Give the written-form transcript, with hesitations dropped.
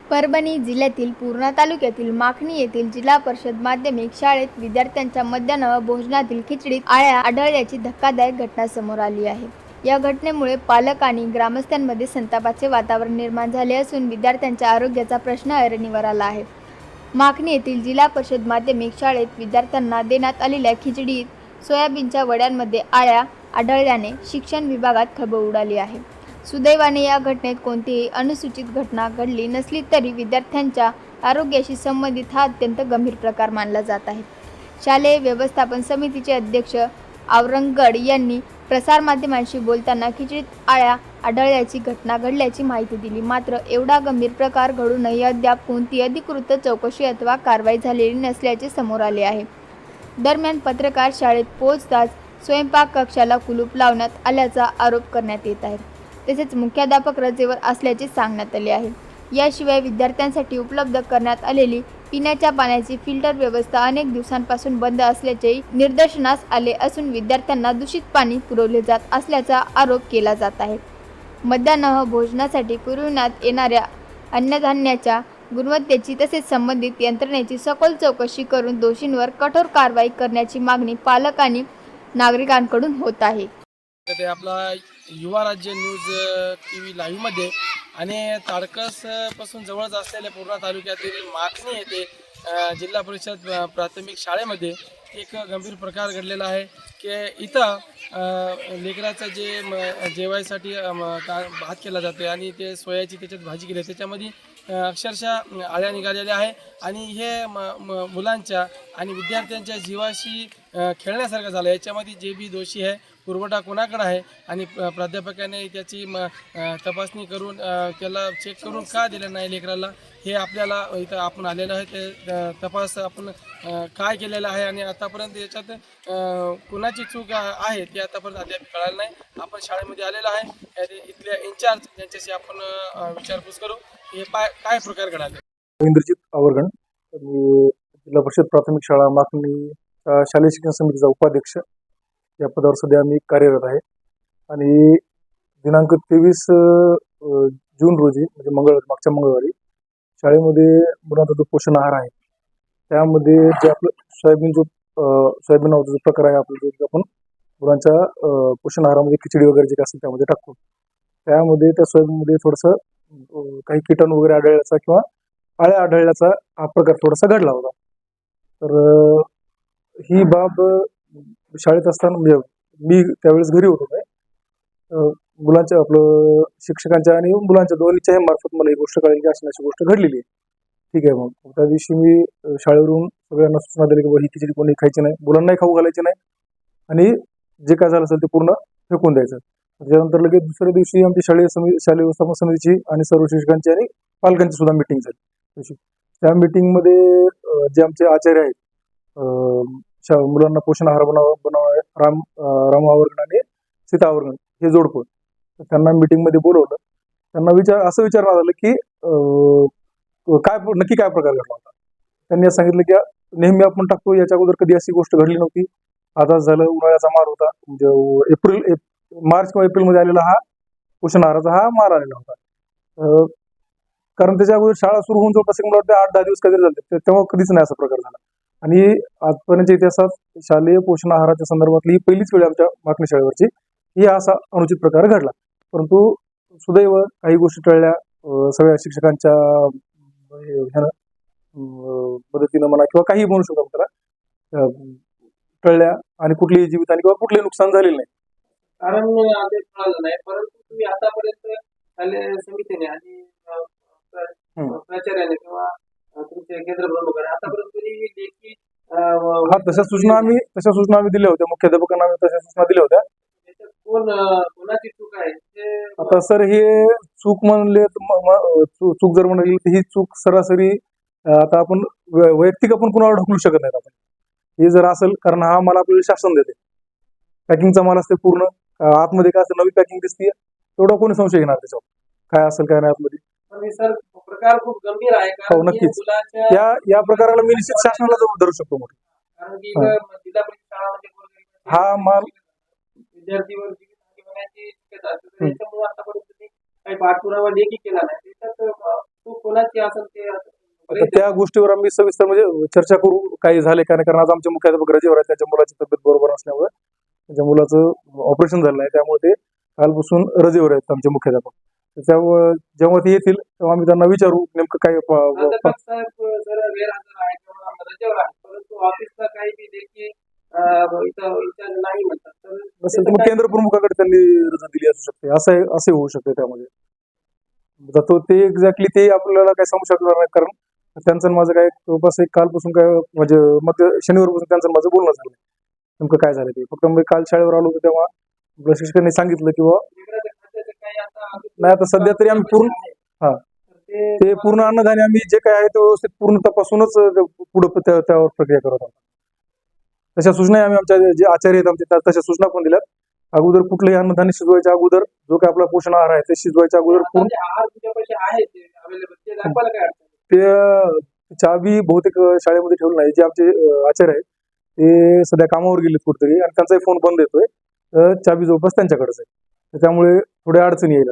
परभणी जिल्ह्यातील पूर्णा तालुक्यातील माखणी येथील जिल्हा परिषद माध्यमिक शाळेत विद्यार्थ्यांच्या मध्यान्ह भोजनातील खिचडीत आळ्या आढळल्याची धक्कादायक घटना समोर आली आहे। या घटनेमुळे पालक आणि ग्रामस्थांमध्ये संतापाचे वातावरण निर्माण झाले असून विद्यार्थ्यांच्या आरोग्याचा प्रश्न ऐरणीवर आला आहे। माखणी येथील जिल्हा परिषद माध्यमिक शाळेत विद्यार्थ्यांना देण्यात आलेल्या खिचडीत सोयाबीनच्या वड्यांमध्ये आळ्या आढळल्याने शिक्षण विभागात खळबळ उडाली आहे। सुदैवाने या घटनेत कोणतीही अनुचित घटना घडली नसली तरी विद्यार्थ्यांच्या आरोग्याशी संबंधित हा अत्यंत गंभीर प्रकार मानला जात आहे। शालेय व्यवस्थापन समितीचे अध्यक्ष औरंगगड यांनी प्रसारमाध्यमांशी बोलताना खिचडीत आळ्या आढळल्याची घटना घडल्याची माहिती दिली। मात्र एवढा गंभीर प्रकार घडूनही अद्याप कोणती अधिकृत चौकशी अथवा कारवाई झालेली नसल्याचे समोर आले आहे। दरम्यान पत्रकार शाळेत पोहोचताच स्वयंपाक कक्षाला कुलूप लावण्यात आल्याचा आरोप करण्यात येत आहे। तसेच मुख्याध्यापक रजेवर असल्याचे सांगण्यात आले आहे। याशिवाय विद्यार्थ्यांसाठी उपलब्ध करण्यात आलेली पिण्याच्या पाण्याची फिल्टर व्यवस्था अनेक दिवसांपासून बंद असल्याचे निदर्शनास आले असून विद्यार्थ्यांना दूषित पाणी पुरवले जात असल्याचा आरोप केला जात आहे। मध्यान्ह भोजनासाठी पुरविण्यात येणाऱ्या अन्नधान्याच्या गुणवत्तेची तसेच संबंधित यंत्रणेची सखोल चौकशी करून दोषींवर कठोर कारवाई करण्याची मागणी पालक आणि नागरिकांकडून होत आहे। ते आपला युवा राज्य न्यूज TV लाईव्ह मध्ये आणि ताडकस पासून जवळच असलेल्या पूर्णा तालुक्यातील माखणी येथे जिल्हा परिषद प्राथमिक शाळेमध्ये एक गंभीर प्रकार घडलेला आहे की इथं लेकराचं जे जेवायसाठी भात केला जातो आणि ते सोयाची त्याच्यात भाजी केली त्याच्यामध्ये अक्षरशः आळ्या निघालेल्या आहे आणि हे मुलांच्या आणि विद्यार्थ्यांच्या जीवाशी खेळण्यासारखं झालं। याच्यामध्ये जे बी दोषी आहे पुरवठा कोणाकडे आहे आणि प्राध्यापकाने त्याची तपासणी करून त्याला चेक करून का दिलं नाही लेकराला हे आपल्याला इथं आपण आलेलं आहे। ते तपास आपण काय केलेलं आहे आणि आतापर्यंत याच्यात कुणाची चूक आहे ते आतापर्यंत अद्याप कळालं नाही। आपण शाळेमध्ये आलेलो आहे, इथल्या इंचार्ज यांच्याशी आपण विचारपूस करू हे काय प्रकार घडाले। इंद्रजित आवरगण, जिल्हा परिषद प्राथमिक शाळा माखणी शालेय शिक्षण समितीचा उपाध्यक्ष या पदावर सध्या मी कार्यरत आहे आणि दिनांक 23 जून रोजी म्हणजे मागच्या मंगळवारी शाळेमध्ये मुलांचा जो पोषण आहार आहे त्यामध्ये जे आपलं सोयाबीन नावाचा जो प्रकार आहे आपलं जे आपण मुलांच्या पोषण आहारामध्ये खिचडी वगैरे जे असेल त्यामध्ये टाकतो, त्यामध्ये त्या सोयाबीनमध्ये थोडंसं काही कीटाणू वगैरे आढळल्याचा किंवा आळ्या आढळल्याचा हा प्रकार थोडासा घडला होता। तर ही बाब शाळेत असताना म्हणजे मी त्यावेळेस घरी होतो, मुलांच्या आपलं शिक्षकांच्या आणि मुलांच्या दोन्हीच्याही मार्फत मला ही गोष्ट कळली की अशी गोष्ट घडलेली आहे। ठीक आहे, मग त्या दिवशी मी शाळेवरून सगळ्यांना सूचना दिली की ही खिचडी कोणी खायची नाही, मुलांनाही खाऊ घालायची नाही आणि जे काय झालं असेल ते पूर्ण फेकून द्यायचं। त्याच्यानंतर लगेच दुसऱ्या दिवशी आमची शालेय व्यवस्थापन समितीची आणि सर्व शिक्षकांची आणि पालकांची सुद्धा मीटिंग झाली। त्या मीटिंगमध्ये जे आमचे आचार्य आहेत मुलांना पोषण आहार बनवाय राम आवरगण आणि सीता आवरगण हे जोडपं, त्यांना मीटिंगमध्ये बोलवलं। त्यांना असं विचारण्यात आलं की नक्की काय प्रकार घडला होता। त्यांनी सांगितलं की नेहमी आपण टाकतो, याच्या अगोदर कधी अशी गोष्ट घडली नव्हती। आता झालं उन्हाळ्याचा मार होता, म्हणजे मार्च किंवा एप्रिलमध्ये आलेला हा पोषण आहाराचा हा मार आलेला होता, कारण त्याच्या अगोदर शाळा सुरू होऊन जवळपास मला वाटतं 8-10 दिवस कधी झाले, तेव्हा कधीच नाही असा प्रकार झाला। आणि आजपर्यंतच्या इतिहासात शालेय पोषण आहाराच्या संदर्भातली ही पहिलीच वेळ आमच्या माखणी शाळेवरची ही असा अनुचित प्रकार घडला। परंतु सुदैव काही गोष्टी टळल्या, सगळ्या शिक्षकांच्या मदतीनं म्हणा किंवा काही म्हणू शकतो त्याला टळल्या आणि कुठलीही जीवितहानी किंवा कुठलेही नुकसान झालेलं नाही। कारण नाही, परंतु तुम्ही आतापर्यंत शालेय समितीने आणि प्राचार्याने किंवा तुमचे केंद्र प्रमुखाने आतापर्यंत तशा सूचना आम्ही दिल्या होत्या, मुख्याध्यापकांना आम्ही तशा सूचना दिल्या होत्या। कोणाची चूक आहे आता सर हे चूक म्हणले चूक जर म्हणली तर ही चूक सरासरी आता आपण वैयक्तिक आपण कुणावर ढकलू शकत नाही। आपण हे जर असेल, कारण हा माल आपल्याला शासन देते, पॅकिंगचा माल असते पूर्ण, आतमध्ये काय असं नवी पॅकिंग दिसते, तेवढा कोणी संशय घेणार त्याच्यावर काय असेल काय नाही आतमध्ये। सर प्रकार खूप गंभीर आहे, हो नक्कीच, या प्रकाराला मी निश्चित शासनाला धरू शकतो मोठे, कारण की जिल्हा परिषद शाळामध्ये हा माल विद्यार्थीवर शक्यता असते. तर याच्यामुळे आतापर्यंत ते काही पाठपुरावा लेखी केला नाही. त्याच्यात चूक कोणाची असेल ते आता त्या गोष्टीवर आम्ही सविस्तर म्हणजे चर्चा करू काही झाले का नाही, कारण आज आमचे मुख्याध्यापक रजेवर आहेत, त्यांच्या मुलाची तब्येत बरोबर नसल्यामुळे त्यांच्या मुलाचं ऑपरेशन झालं आहे, त्यामुळे ते कालपासून रजेवर आहेत आमचे मुख्याध्यापक. त्याच्यावर जेव्हा ते येतील तेव्हा आम्ही त्यांना विचारू नेमकं काय प्राध्यापक साहेब जर गैरहजर आहे किंवा रजेवर आहे, परंतु ऑफिसला काही बी लेखी इथं इथं नाही म्हणतात, तर नसेल तर मग केंद्र प्रमुखाकडे त्यांनी रजा दिली असू शकते, असे होऊ शकते त्यामध्ये. आता तो ते एक्झॅक्टली ते आपल्याला काय सांगू शकणार नाही, कारण त्यांचं आणि माझं काय जवळपास एक कालपासून काय म्हणजे शनिवारपासून त्यांचं आणि माझं बोलणं झालं नेमकं काय झालं ते. फक्त मी काल शाळेवर आलो होतो तेव्हा प्रशिक्षकांनी सांगितलं की बुवा वेगळ्या खात्याचं काही आता नाही, आता सध्या तरी आम्ही पूर्ण हा तर ते पूर्ण अन्नधान्य आम्ही जे काय आहे ते व्यवस्थित पूर्ण तपासूनच पुढे त्यावर प्रक्रिया करत आहोत. तशा सूचना आम्ही आमच्या जे आचार्य आहेत आमचे तशा सूचना पण दिल्यात. अगोदर कुठलंही अन्नधान्य शिजवायच्या अगोदर जो काय आपला पोषण आहार आहे ते शिजवायच्या अगोदर आता पूर्ण जे आहार तुझ्यापाशी आहे ते अवेलेबल ते दाखवायला काय अडचण नाही. ते चावी बहुतेक शाळेमध्ये ठेवलं नाही. जे आमचे आचार्य आहेत ते सध्या कामावर गेलेत कुठेतरी आणि त्यांचाही फोन बंद येतोय, तर चावी जवळपास त्यांच्याकडेच आहे, तर त्यामुळे थोड्या अडचणी येईल.